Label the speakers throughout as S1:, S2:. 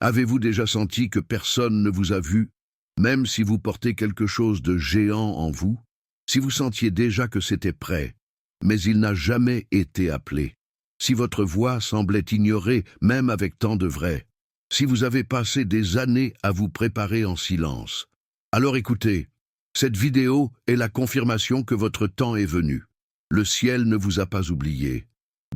S1: Avez-vous déjà senti que personne ne vous a vu, même si vous portez quelque chose de géant en vous? Si vous sentiez déjà que c'était prêt, mais il n'a jamais été appelé? Si votre voix semblait ignorée, même avec tant de vrai? Si vous avez passé des années à vous préparer en silence? Alors écoutez, cette vidéo est la confirmation que votre temps est venu. Le ciel ne vous a pas oublié.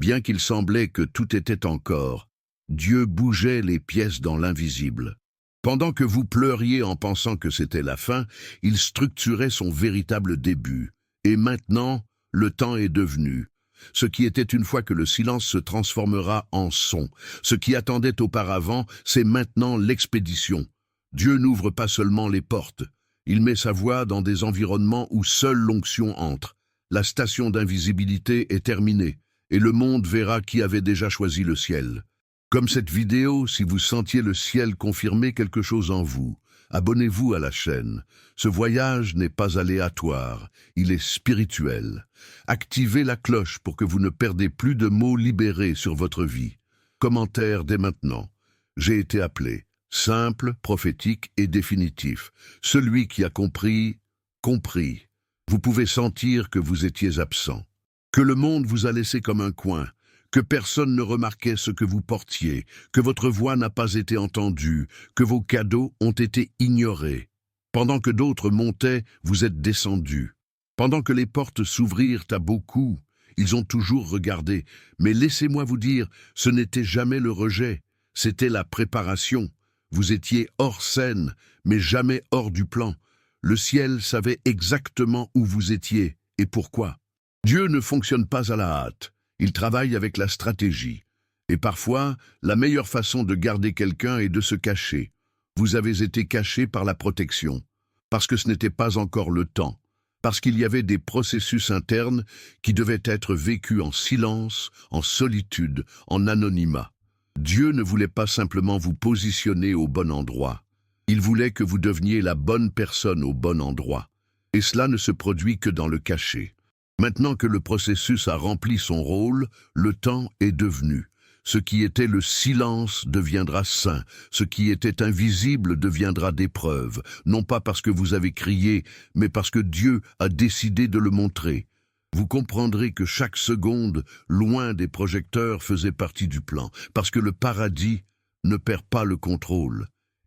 S1: Bien qu'il semblait que tout était encore, Dieu bougeait les pièces dans l'invisible. Pendant que vous pleuriez en pensant que c'était la fin, il structurait son véritable début. Et maintenant, le temps est devenu. Ce qui était une fois que le silence se transformera en son. Ce qui attendait auparavant, c'est maintenant l'expédition. Dieu n'ouvre pas seulement les portes. Il met sa voix dans des environnements où seule l'onction entre. La station d'invisibilité est terminée, et le monde verra qui avait déjà choisi le ciel. Comme cette vidéo, si vous sentiez le ciel confirmer quelque chose en vous, abonnez-vous à la chaîne. Ce voyage n'est pas aléatoire, il est spirituel. Activez la cloche pour que vous ne perdez plus de mots libérés sur votre vie. Commentaire dès maintenant. J'ai été appelé. Simple, prophétique et définitif. Celui qui a compris, compris. Vous pouvez sentir que vous étiez absent, que le monde vous a laissé comme un coin, que personne ne remarquait ce que vous portiez, que votre voix n'a pas été entendue, que vos cadeaux ont été ignorés. Pendant que d'autres montaient, vous êtes descendus. Pendant que les portes s'ouvrirent à beaucoup, ils ont toujours regardé. Mais laissez-moi vous dire, ce n'était jamais le rejet, c'était la préparation. Vous étiez hors scène, mais jamais hors du plan. Le ciel savait exactement où vous étiez et pourquoi. Dieu ne fonctionne pas à la hâte. Il travaille avec la stratégie. Et parfois, la meilleure façon de garder quelqu'un est de se cacher. Vous avez été caché par la protection, parce que ce n'était pas encore le temps, parce qu'il y avait des processus internes qui devaient être vécus en silence, en solitude, en anonymat. Dieu ne voulait pas simplement vous positionner au bon endroit. Il voulait que vous deveniez la bonne personne au bon endroit. Et cela ne se produit que dans le cachet. Maintenant que le processus a rempli son rôle, le temps est devenu. Ce qui était le silence deviendra saint. Ce qui était invisible deviendra d'épreuve. Non pas parce que vous avez crié, mais parce que Dieu a décidé de le montrer. Vous comprendrez que chaque seconde, loin des projecteurs, faisait partie du plan. Parce que le paradis ne perd pas le contrôle.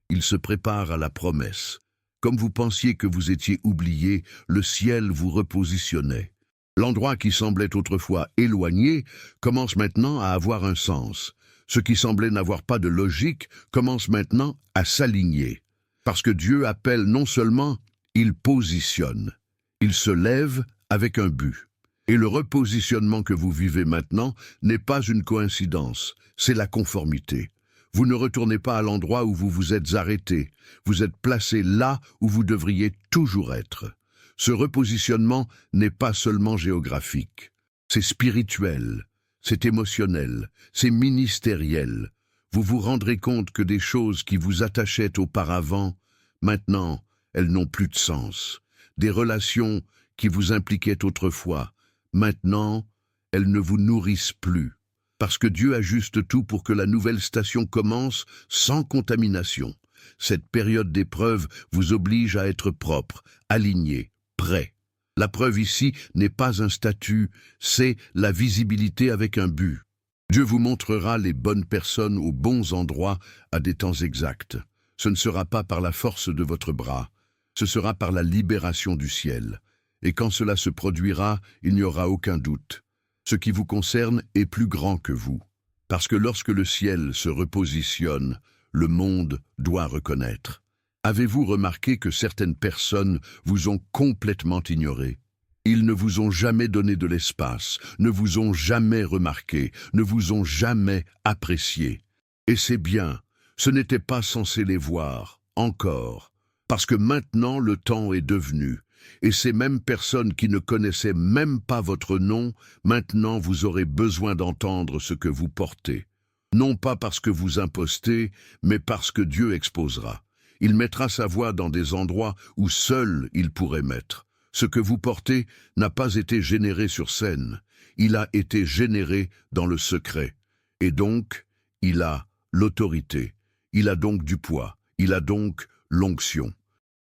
S1: Il se prépare à la promesse. Comme vous pensiez que vous étiez oublié, le ciel vous repositionnait. L'endroit qui semblait autrefois éloigné commence maintenant à avoir un sens. Ce qui semblait n'avoir pas de logique commence maintenant à s'aligner. Parce que Dieu appelle non seulement, il positionne. Il se lève avec un but. Et le repositionnement que vous vivez maintenant n'est pas une coïncidence, c'est la conformité. Vous ne retournez pas à l'endroit où vous vous êtes arrêté. Vous êtes placé là où vous devriez toujours être. Ce repositionnement n'est pas seulement géographique, c'est spirituel, c'est émotionnel, c'est ministériel. Vous vous rendrez compte que des choses qui vous attachaient auparavant, maintenant, elles n'ont plus de sens. Des relations qui vous impliquaient autrefois, maintenant, elles ne vous nourrissent plus. Parce que Dieu ajuste tout pour que la nouvelle station commence sans contamination. Cette période d'épreuve vous oblige à être propre, aligné, prêt. La preuve ici n'est pas un statut, c'est la visibilité avec un but. Dieu vous montrera les bonnes personnes aux bons endroits à des temps exacts. Ce ne sera pas par la force de votre bras, ce sera par la libération du ciel. Et quand cela se produira, il n'y aura aucun doute. Ce qui vous concerne est plus grand que vous. Parce que lorsque le ciel se repositionne, le monde doit reconnaître. Avez-vous remarqué que certaines personnes vous ont complètement ignoré? Ils ne vous ont jamais donné de l'espace, ne vous ont jamais remarqué, ne vous ont jamais apprécié. Et c'est bien, ce n'était pas censé les voir, encore, parce que maintenant le temps est devenu. Et ces mêmes personnes qui ne connaissaient même pas votre nom, maintenant vous aurez besoin d'entendre ce que vous portez. Non pas parce que vous impostez, mais parce que Dieu exposera. Il mettra sa voix dans des endroits où seul il pourrait mettre. Ce que vous portez n'a pas été généré sur scène. Il a été généré dans le secret. Et donc, il a l'autorité. Il a donc du poids, il a donc l'onction.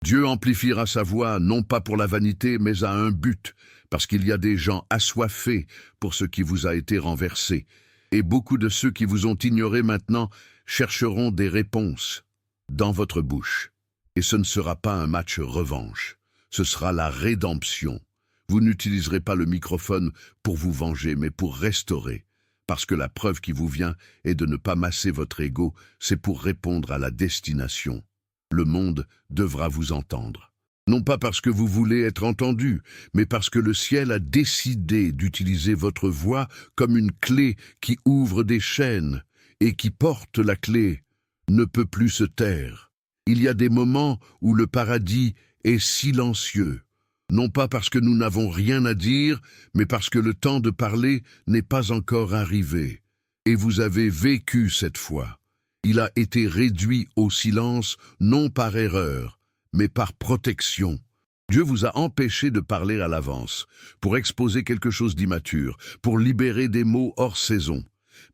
S1: Dieu amplifiera sa voix non pas pour la vanité, mais à un but, parce qu'il y a des gens assoiffés pour ce qui vous a été renversé. Et beaucoup de ceux qui vous ont ignoré maintenant chercheront des réponses dans votre bouche. Et ce ne sera pas un match revanche, ce sera la rédemption. Vous n'utiliserez pas le microphone pour vous venger, mais pour restaurer. Parce que la preuve qui vous vient est de ne pas masser votre ego, c'est pour répondre à la destination. Le monde devra vous entendre. Non pas parce que vous voulez être entendu, mais parce que le ciel a décidé d'utiliser votre voix comme une clé qui ouvre des chaînes, et qui porte la clé ne peut plus se taire. Il y a des moments où le paradis est silencieux, non pas parce que nous n'avons rien à dire, mais parce que le temps de parler n'est pas encore arrivé. Et vous avez vécu cette fois. Il a été réduit au silence, non par erreur, mais par protection. Dieu vous a empêché de parler à l'avance, pour exposer quelque chose d'immature, pour libérer des mots hors saison.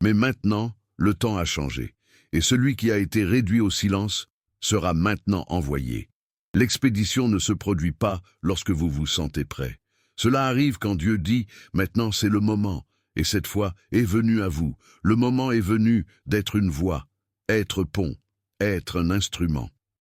S1: Mais maintenant, le temps a changé, et celui qui a été réduit au silence sera maintenant envoyé. L'expédition ne se produit pas lorsque vous vous sentez prêt. Cela arrive quand Dieu dit « Maintenant c'est le moment », et cette fois est venu à vous. Le moment est venu d'être une voix, être pont, être un instrument.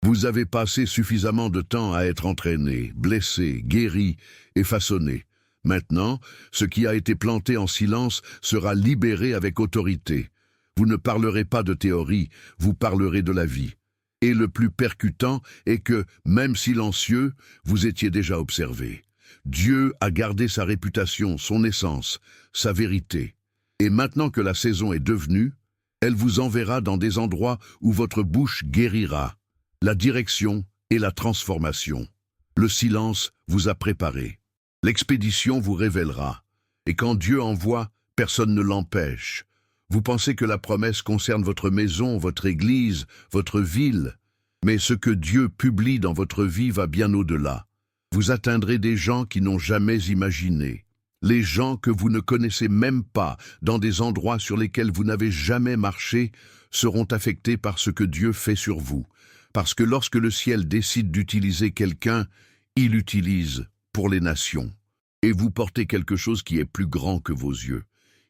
S1: Vous avez passé suffisamment de temps à être entraîné, blessé, guéri et façonné. Maintenant, ce qui a été planté en silence sera libéré avec autorité. Vous ne parlerez pas de théorie, vous parlerez de la vie. Et le plus percutant est que, même silencieux, vous étiez déjà observé. Dieu a gardé sa réputation, son essence, sa vérité. Et maintenant que la saison est devenue, elle vous enverra dans des endroits où votre bouche guérira. La direction et la transformation. Le silence vous a préparé. L'expédition vous révélera. Et quand Dieu envoie, personne ne l'empêche. Vous pensez que la promesse concerne votre maison, votre église, votre ville. Mais ce que Dieu publie dans votre vie va bien au-delà. Vous atteindrez des gens qui n'ont jamais imaginé. Les gens que vous ne connaissez même pas, dans des endroits sur lesquels vous n'avez jamais marché, seront affectés par ce que Dieu fait sur vous. Parce que lorsque le ciel décide d'utiliser quelqu'un, il l'utilise pour les nations. Et vous portez quelque chose qui est plus grand que vos yeux.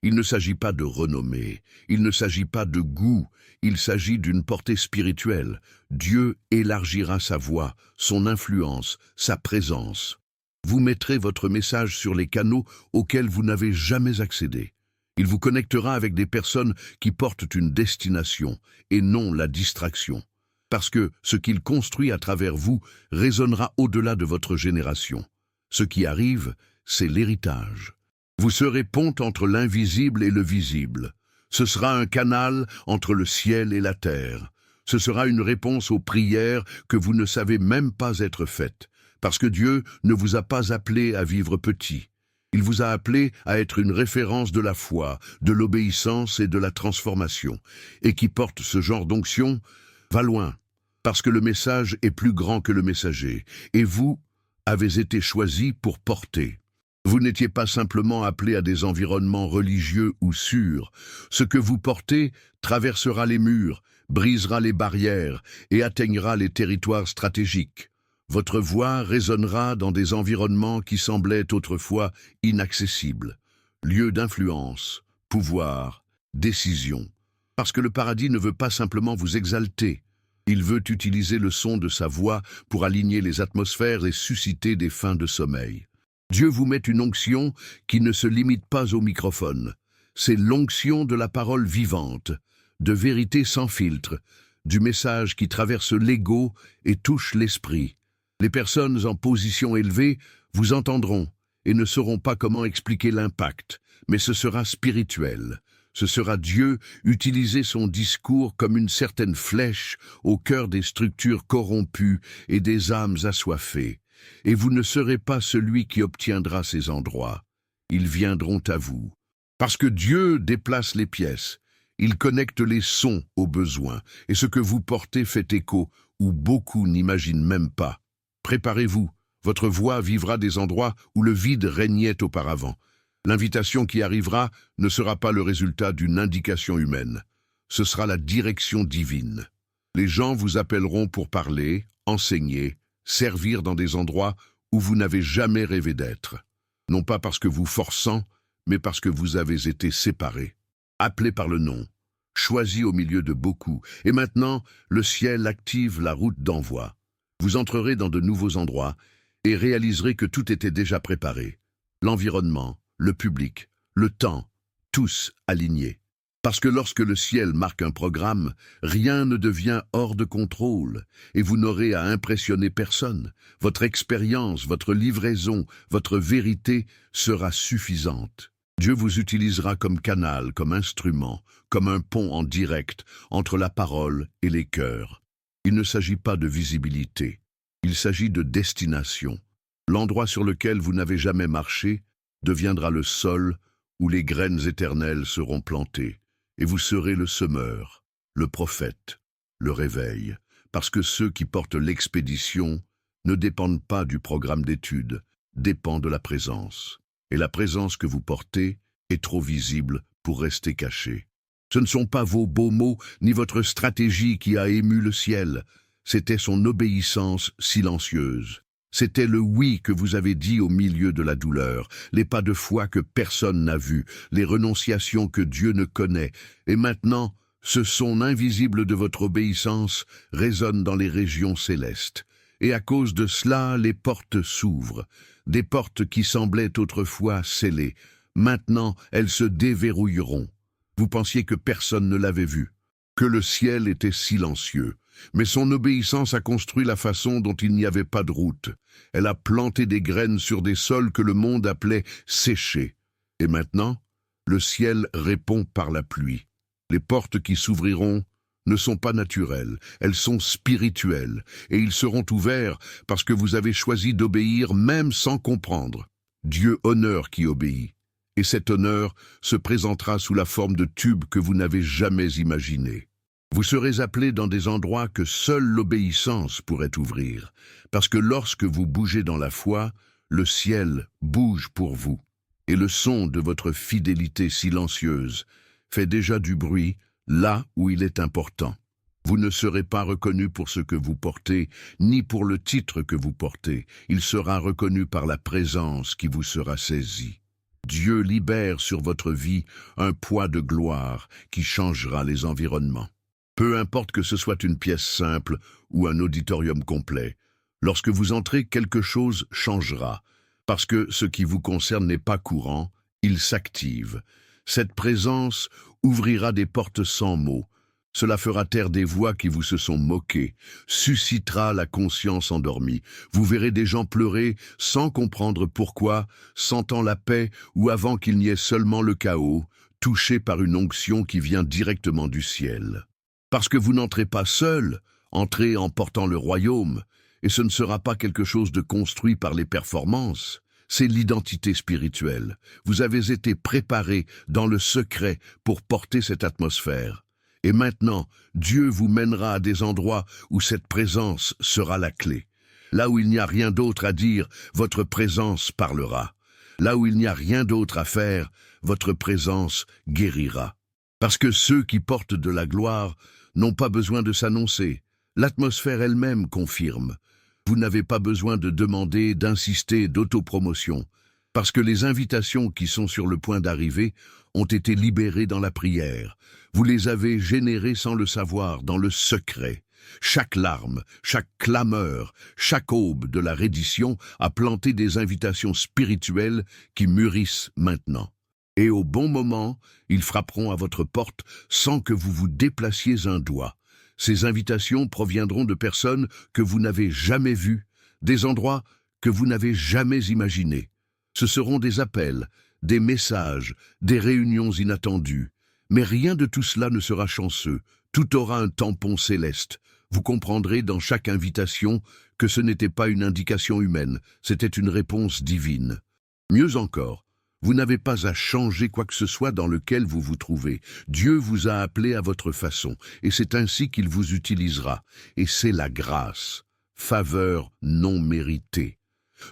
S1: Il ne s'agit pas de renommée, il ne s'agit pas de goût, il s'agit d'une portée spirituelle. Dieu élargira sa voix, son influence, sa présence. Vous mettrez votre message sur les canaux auxquels vous n'avez jamais accédé. Il vous connectera avec des personnes qui portent une destination et non la distraction. Parce que ce qu'il construit à travers vous résonnera au-delà de votre génération. Ce qui arrive, c'est l'héritage. Vous serez pont entre l'invisible et le visible. Ce sera un canal entre le ciel et la terre. Ce sera une réponse aux prières que vous ne savez même pas être faites. Parce que Dieu ne vous a pas appelé à vivre petit. Il vous a appelé à être une référence de la foi, de l'obéissance et de la transformation. Et qui porte ce genre d'onction va loin. Parce que le message est plus grand que le messager. Et vous avez été choisi pour porter. Vous n'étiez pas simplement appelé à des environnements religieux ou sûrs. Ce que vous portez traversera les murs, brisera les barrières et atteignera les territoires stratégiques. Votre voix résonnera dans des environnements qui semblaient autrefois inaccessibles. Lieux d'influence, pouvoir, décision. Parce que le paradis ne veut pas simplement vous exalter. Il veut utiliser le son de sa voix pour aligner les atmosphères et susciter des fins de sommeil. Dieu vous met une onction qui ne se limite pas au microphone. C'est l'onction de la parole vivante, de vérité sans filtre, du message qui traverse l'ego et touche l'esprit. Les personnes en position élevée vous entendront et ne sauront pas comment expliquer l'impact, mais ce sera spirituel. Ce sera Dieu utiliser son discours comme une certaine flèche au cœur des structures corrompues et des âmes assoiffées. Et vous ne serez pas celui qui obtiendra ces endroits. Ils viendront à vous. Parce que Dieu déplace les pièces. Il connecte les sons aux besoins. Et ce que vous portez fait écho où beaucoup n'imaginent même pas. Préparez-vous. Votre voix vivra des endroits où le vide régnait auparavant. L'invitation qui arrivera ne sera pas le résultat d'une indication humaine. Ce sera la direction divine. Les gens vous appelleront pour parler, enseigner, servir dans des endroits où vous n'avez jamais rêvé d'être. Non pas parce que vous forçant, mais parce que vous avez été séparés, appelés par le nom, choisis au milieu de beaucoup. Et maintenant, le ciel active la route d'envoi. Vous entrerez dans de nouveaux endroits et réaliserez que tout était déjà préparé. L'environnement, le public, le temps, tous alignés. Parce que lorsque le ciel marque un programme, rien ne devient hors de contrôle, et vous n'aurez à impressionner personne. Votre expérience, votre livraison, votre vérité sera suffisante. Dieu vous utilisera comme canal, comme instrument, comme un pont en direct entre la parole et les cœurs. Il ne s'agit pas de visibilité, il s'agit de destination. L'endroit sur lequel vous n'avez jamais marché deviendra le sol où les graines éternelles seront plantées. Et vous serez le semeur, le prophète, le réveil, parce que ceux qui portent l'expédition ne dépendent pas du programme d'études, dépendent de la présence. Et la présence que vous portez est trop visible pour rester cachée. Ce ne sont pas vos beaux mots ni votre stratégie qui a ému le ciel, c'était son obéissance silencieuse. C'était le oui que vous avez dit au milieu de la douleur, les pas de foi que personne n'a vus, les renonciations que Dieu ne connaît. Et maintenant, ce son invisible de votre obéissance résonne dans les régions célestes. Et à cause de cela, les portes s'ouvrent. Des portes qui semblaient autrefois scellées. Maintenant, elles se déverrouilleront. Vous pensiez que personne ne l'avait vu, que le ciel était silencieux. Mais son obéissance a construit la façon dont il n'y avait pas de route. Elle a planté des graines sur des sols que le monde appelait séchés. Et maintenant, le ciel répond par la pluie. Les portes qui s'ouvriront ne sont pas naturelles, elles sont spirituelles, et ils seront ouverts parce que vous avez choisi d'obéir même sans comprendre. Dieu honore qui obéit, et cet honneur se présentera sous la forme de tubes que vous n'avez jamais imaginés. Vous serez appelés dans des endroits que seule l'obéissance pourrait ouvrir, parce que lorsque vous bougez dans la foi, le ciel bouge pour vous, et le son de votre fidélité silencieuse fait déjà du bruit là où il est important. Vous ne serez pas reconnu pour ce que vous portez, ni pour le titre que vous portez. Il sera reconnu par la présence qui vous sera saisie. Dieu libère sur votre vie un poids de gloire qui changera les environnements. Peu importe que ce soit une pièce simple ou un auditorium complet, lorsque vous entrez, quelque chose changera, parce que ce qui vous concerne n'est pas courant, il s'active. Cette présence ouvrira des portes sans mots. Cela fera taire des voix qui vous se sont moquées, suscitera la conscience endormie. Vous verrez des gens pleurer sans comprendre pourquoi, sentant la paix ou avant qu'il n'y ait seulement le chaos, touchés par une onction qui vient directement du ciel. Parce que vous n'entrez pas seul, entrez en portant le royaume, et ce ne sera pas quelque chose de construit par les performances. C'est l'identité spirituelle. Vous avez été préparés dans le secret pour porter cette atmosphère. Et maintenant, Dieu vous mènera à des endroits où cette présence sera la clé. Là où il n'y a rien d'autre à dire, votre présence parlera. Là où il n'y a rien d'autre à faire, votre présence guérira. Parce que ceux qui portent de la gloire n'ont pas besoin de s'annoncer. L'atmosphère elle-même confirme. Vous n'avez pas besoin de demander, d'insister, d'autopromotion, parce que les invitations qui sont sur le point d'arriver ont été libérées dans la prière. Vous les avez générées sans le savoir, dans le secret. Chaque larme, chaque clameur, chaque aube de la reddition a planté des invitations spirituelles qui mûrissent maintenant. Et au bon moment, ils frapperont à votre porte sans que vous vous déplaciez un doigt. Ces invitations proviendront de personnes que vous n'avez jamais vues, des endroits que vous n'avez jamais imaginés. Ce seront des appels, des messages, des réunions inattendues. Mais rien de tout cela ne sera chanceux. Tout aura un tampon céleste. Vous comprendrez dans chaque invitation que ce n'était pas une indication humaine, c'était une réponse divine. Mieux encore, vous n'avez pas à changer quoi que ce soit dans lequel vous vous trouvez. Dieu vous a appelé à votre façon, et c'est ainsi qu'il vous utilisera. Et c'est la grâce, faveur non méritée.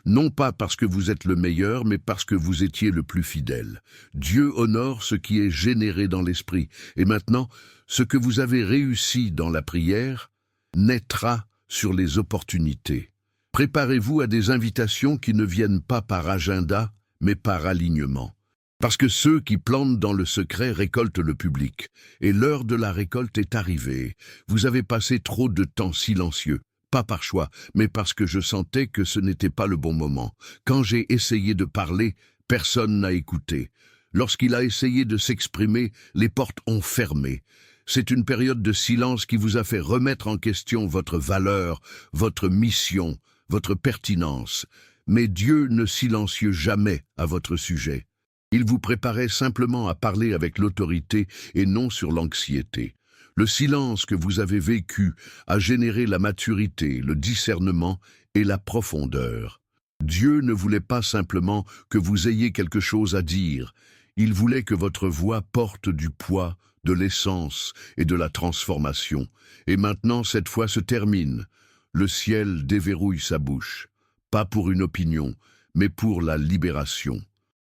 S1: Non pas parce que vous êtes le meilleur, mais parce que vous étiez le plus fidèle. Dieu honore ce qui est généré dans l'esprit. Et maintenant, ce que vous avez réussi dans la prière naîtra sur les opportunités. Préparez-vous à des invitations qui ne viennent pas par agenda, mais par alignement. Parce que ceux qui plantent dans le secret récoltent le public, et l'heure de la récolte est arrivée. Vous avez passé trop de temps silencieux, pas par choix, mais parce que je sentais que ce n'était pas le bon moment. Quand j'ai essayé de parler, personne n'a écouté. Lorsqu'il a essayé de s'exprimer, les portes ont fermé. C'est une période de silence qui vous a fait remettre en question votre valeur, votre mission, votre pertinence. Mais Dieu ne silencieux jamais à votre sujet. Il vous préparait simplement à parler avec l'autorité et non sur l'anxiété. Le silence que vous avez vécu a généré la maturité, le discernement et la profondeur. Dieu ne voulait pas simplement que vous ayez quelque chose à dire. Il voulait que votre voix porte du poids, de l'essence et de la transformation. Et maintenant, cette fois se termine. Le ciel déverrouille sa bouche, pas pour une opinion, mais pour la libération.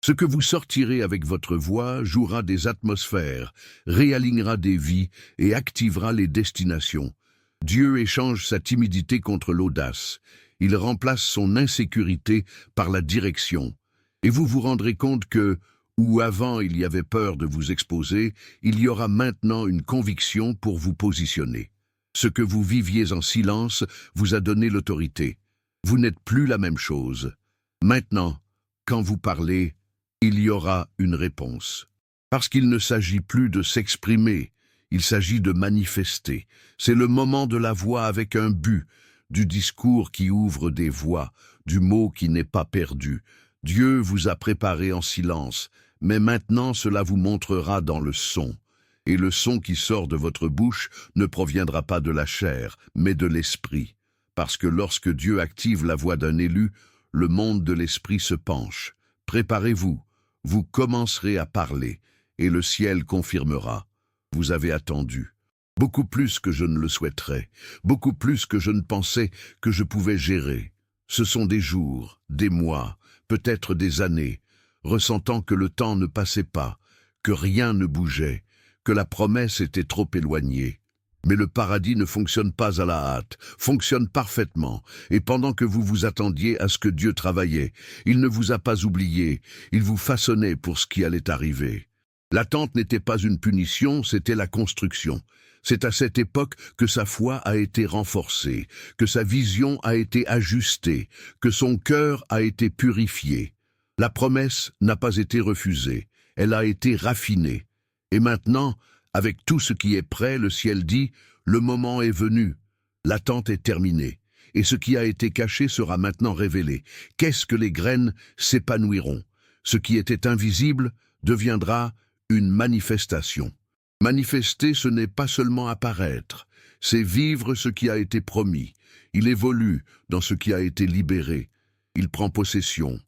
S1: Ce que vous sortirez avec votre voix jouera des atmosphères, réalignera des vies et activera les destinations. Dieu échange sa timidité contre l'audace. Il remplace son insécurité par la direction. Et vous vous rendrez compte que, où avant il y avait peur de vous exposer, il y aura maintenant une conviction pour vous positionner. Ce que vous viviez en silence vous a donné l'autorité. Vous n'êtes plus la même chose. Maintenant, quand vous parlez, il y aura une réponse. Parce qu'il ne s'agit plus de s'exprimer, il s'agit de manifester. C'est le moment de la voix avec un but, du discours qui ouvre des voies, du mot qui n'est pas perdu. Dieu vous a préparé en silence, mais maintenant cela vous montrera dans le son. Et le son qui sort de votre bouche ne proviendra pas de la chair, mais de l'esprit. Parce que lorsque Dieu active la voix d'un élu, le monde de l'esprit se penche. Préparez-vous. Vous commencerez à parler, et le ciel confirmera. Vous avez attendu. Beaucoup plus que je ne le souhaiterais, beaucoup plus que je ne pensais que je pouvais gérer. Ce sont des jours, des mois, peut-être des années, ressentant que le temps ne passait pas, que rien ne bougeait, que la promesse était trop éloignée. Mais le paradis ne fonctionne pas à la hâte, fonctionne parfaitement, et pendant que vous vous attendiez à ce que Dieu travaillait, il ne vous a pas oublié, il vous façonnait pour ce qui allait arriver. L'attente n'était pas une punition, c'était la construction. C'est à cette époque que sa foi a été renforcée, que sa vision a été ajustée, que son cœur a été purifié. La promesse n'a pas été refusée, elle a été raffinée. Et maintenant, avec tout ce qui est prêt, le ciel dit, le moment est venu, l'attente est terminée, et ce qui a été caché sera maintenant révélé. Qu'est-ce que les graines s'épanouiront? Ce qui était invisible deviendra une manifestation. Manifester, ce n'est pas seulement apparaître, c'est vivre ce qui a été promis. Il évolue dans ce qui a été libéré. Il prend possession,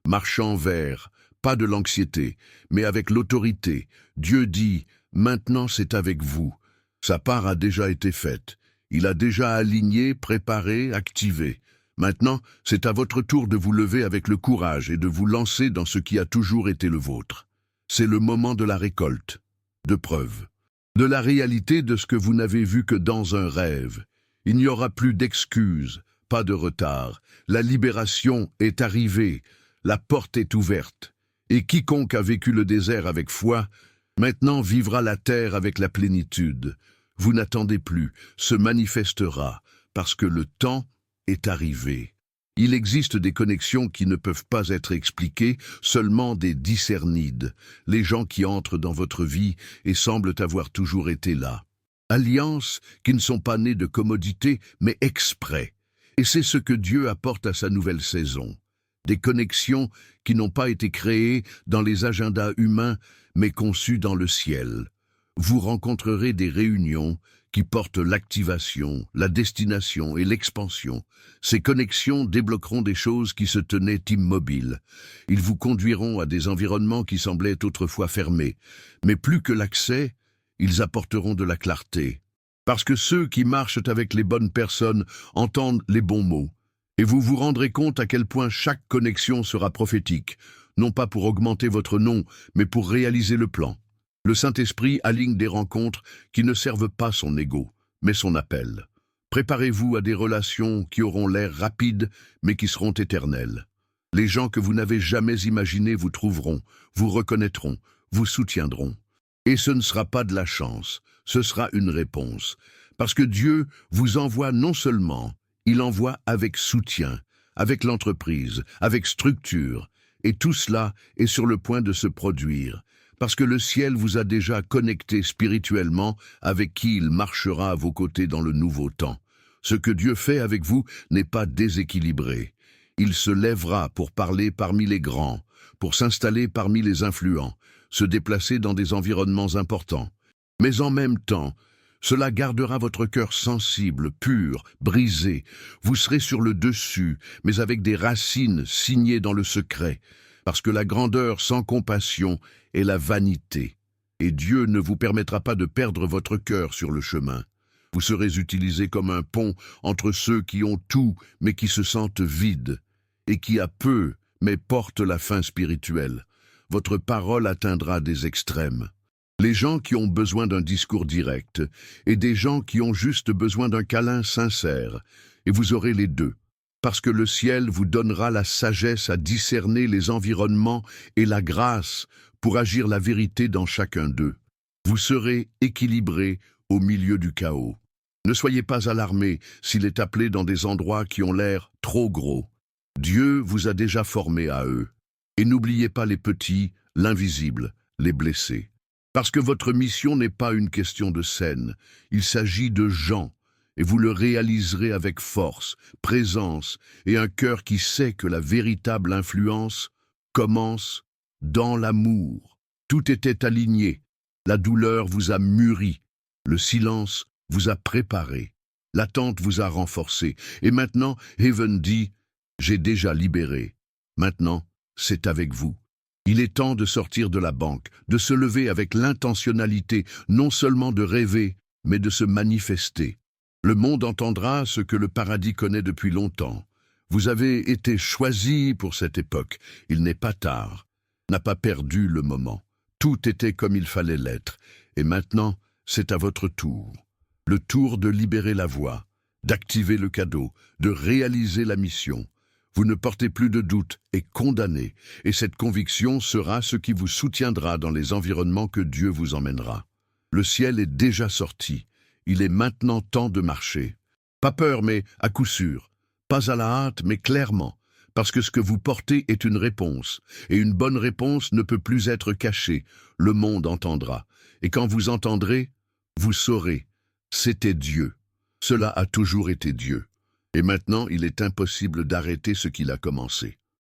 S1: marchant vers, pas de l'anxiété, mais avec l'autorité. Dieu dit, maintenant c'est avec vous. Sa part a déjà été faite. Il a déjà aligné, préparé, activé. Maintenant, c'est à votre tour de vous lever avec le courage et de vous lancer dans ce qui a toujours été le vôtre. C'est le moment de la récolte, de preuve, de la réalité de ce que vous n'avez vu que dans un rêve. Il n'y aura plus d'excuses, pas de retard. La libération est arrivée, la porte est ouverte. Et quiconque a vécu le désert avec foi, maintenant vivra la terre avec la plénitude. Vous n'attendez plus, se manifestera, parce que le temps est arrivé. Il existe des connexions qui ne peuvent pas être expliquées, seulement des discernides, les gens qui entrent dans votre vie et semblent avoir toujours été là. Alliances qui ne sont pas nées de commodité, mais exprès. Et c'est ce que Dieu apporte à sa nouvelle saison. Des connexions qui n'ont pas été créées dans les agendas humains, mais conçues dans le ciel. Vous rencontrerez des réunions qui portent l'activation, la destination et l'expansion. Ces connexions débloqueront des choses qui se tenaient immobiles. Ils vous conduiront à des environnements qui semblaient autrefois fermés. Mais plus que l'accès, ils apporteront de la clarté. Parce que ceux qui marchent avec les bonnes personnes entendent les bons mots. Et vous vous rendrez compte à quel point chaque connexion sera prophétique, non pas pour augmenter votre nom, mais pour réaliser le plan. Le Saint-Esprit aligne des rencontres qui ne servent pas son ego, mais son appel. Préparez-vous à des relations qui auront l'air rapides, mais qui seront éternelles. Les gens que vous n'avez jamais imaginés vous trouveront, vous reconnaîtront, vous soutiendront. Et ce ne sera pas de la chance, ce sera une réponse. Parce que Dieu vous envoie non seulement, il envoie avec soutien, avec l'entreprise, avec structure. Et tout cela est sur le point de se produire. Parce que le ciel vous a déjà connecté spirituellement avec qui il marchera à vos côtés dans le nouveau temps. Ce que Dieu fait avec vous n'est pas déséquilibré. Il se lèvera pour parler parmi les grands, pour s'installer parmi les influents, se déplacer dans des environnements importants. Mais en même temps, cela gardera votre cœur sensible, pur, brisé. Vous serez sur le dessus, mais avec des racines signées dans le secret, parce que la grandeur sans compassion est la vanité. Et Dieu ne vous permettra pas de perdre votre cœur sur le chemin. Vous serez utilisé comme un pont entre ceux qui ont tout, mais qui se sentent vides, et qui a peu, mais portent la faim spirituelle. Votre parole atteindra des extrêmes. Les gens qui ont besoin d'un discours direct, et des gens qui ont juste besoin d'un câlin sincère, et vous aurez les deux, parce que le ciel vous donnera la sagesse à discerner les environnements et la grâce pour agir la vérité dans chacun d'eux. Vous serez équilibré au milieu du chaos. Ne soyez pas alarmés s'il est appelé dans des endroits qui ont l'air trop gros. Dieu vous a déjà formé à eux. Et n'oubliez pas les petits, l'invisible, les blessés. Parce que votre mission n'est pas une question de scène, il s'agit de gens, et vous le réaliserez avec force, présence et un cœur qui sait que la véritable influence commence dans l'amour. Tout était aligné, la douleur vous a mûri, le silence vous a préparé, l'attente vous a renforcé, et maintenant, Heaven dit, j'ai déjà libéré. Maintenant, c'est avec vous. Il est temps de sortir de la banque, de se lever avec l'intentionnalité, non seulement de rêver, mais de se manifester. Le monde entendra ce que le paradis connaît depuis longtemps. Vous avez été choisi pour cette époque. Il n'est pas tard. N'a pas perdu le moment. Tout était comme il fallait l'être. Et maintenant, c'est à votre tour. Le tour de libérer la voie, d'activer le cadeau, de réaliser la mission. Vous ne portez plus de doute et condamné, et cette conviction sera ce qui vous soutiendra dans les environnements que Dieu vous emmènera. Le ciel est déjà sorti, il est maintenant temps de marcher. Pas peur, mais à coup sûr. Pas à la hâte, mais clairement, parce que ce que vous portez est une réponse, et une bonne réponse ne peut plus être cachée. Le monde entendra, et quand vous entendrez, vous saurez, c'était Dieu. Cela a toujours été Dieu. Et maintenant, il est impossible d'arrêter ce qu'il a commencé.